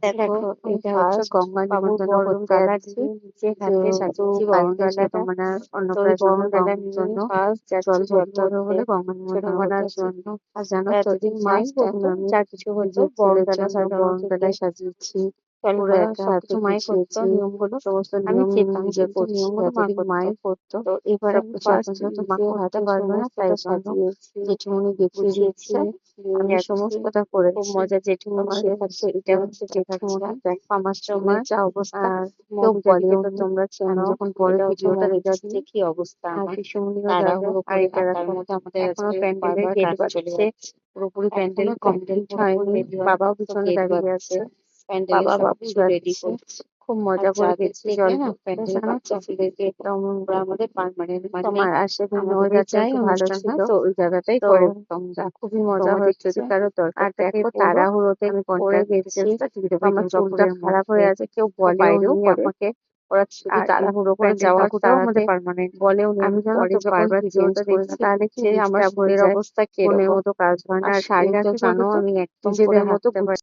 দেখো এটা হচ্ছে ফার্স্ট গঙ্গা বাবুর নিমন্ত্রণ বরণ করতে ডালা যাচ্ছি। নিয়ে নিজের হাতে যেহেতু সাজিয়েছি বরণ কালকে ছোট ডালাটা। মানার তো ওই বরণ অন্নপ্রাশনের ডালা নিয়ে জন্য ফার্স্ট জল যাচ্ছি জল ভর্তি হবে ভরতে বলে গঙ্গা ছোট নিমন্ত্রণ করতে মানার যাচ্ছি। জন্য। আর জানো তো এতদিন যাই ফার্স্ট হোক এখন না, আমি যা কিছু হতো নিজের বরণ ছেলের ডালা জন্য সাজানো বরণ থেকে ডালা সাজিয়েছি। জল পুরো ভরা একা হাতে সবকিছু মাই করতো গুছিয়েছি। নিয়মগুলো। সমস্ত আমি নিয়ম যেতাম নিজে কিন্তু করছি। নিয়মগুলো মা এতদিন করতো। মাই করতো। তো এবার আমি সবকিছু এখন ফার্স্ট যেহেতু মা নিজের করতে হাতে পারবে না, তাই সমস্তটা জন্য সাজিয়েছি, জেঠিমনি দেখিয়ে গুছিয়েছি, দিচ্ছে। নিয়ে আমি যাচ্ছি। সমস্তটা খুব করেছি। মজা জেঠুমনি তোমাদের শেখাচ্ছে, এটা সেদিকে হচ্ছে দেখাচ্ছি। জেঠুমনি। দেখো আমার তো চুলের যা অবস্থা, আর কেউ মৌমিতাদিকে তো বলেওনি। তোমরা আমি চেনো। যখন পরে এটা হচ্ছে ভিডিওটা দেখছি, মৌমিতার কি অবস্থা আর আমার, পিসুমনিও যাবে। তাড়াহুড়ো আর করে। এটা আর তার দেখো, মধ্যে আমাদের এখনো আজকে প্যান্ডেলের বারবার গেট কারেন্ট চলে বাজছে। যাচ্ছে। পুরোপুরি প্যান্ডেল এখনো প্যান্ডেল কমপ্লিট পুরোপুরি হয়নি। রেডি হয়নি, বাবাও তো পিছনে গেট দাঁড়িয়ে বাজছে, আছে। প্যান্ডেলের বাবা বাবু সবকিছু রেডি যাচ্ছে। করছে। খুব আর মজা করে যাদের গেছি থেকে জল না ভরতে, প্যান্ডেল জানো তো। বাচ্চা ওদেরকে তেমন ওরা আমাদের পার্মানেন্ট, মানে তোমার আর সেদিন আমাদের বাড়ি ওয়েদারটা যাই একটু ভালো অনুষ্ঠান ছিল, হয় তো ওই জায়গাটাই তো করে তোমরা। খুবই মজা তোমাদের হচ্ছে। যদি কারো দরকার আর থাকে দেখো বলো, তাড়াহুড়োতে আমি করে কন্ট্যাক্ট গেছি, ডিটেলসটা দিয়ে তো দেবো এই আমার চুলটা দুর্গাপুরের খারাপ মধ্যে। হয়ে আছে। কেউ তো বাইরেও বলেওনি করে, আমাকে। ওরা শুধু আর এই তাড়াহুড়ো করে প্যান্ডেলটাও যাওয়ার কথাও আমাদের সারাতে পার্মানেন্ট বলেওনি। আমি আমি জানো পরে তো যখন বারবার চেঞ্জ ভিডিওটা করে দেখছি, না তাহলে কি যে আমার ডিস্টার্ব হয়ে চুলের যায়, অবস্থা মনের কিরকম। মতো কাজ হয় না। আর আর শাড়িটা তুমি তো কি জানো বলতো, আমি একদম করে নিজেদের মতো হাঁটতে পারি।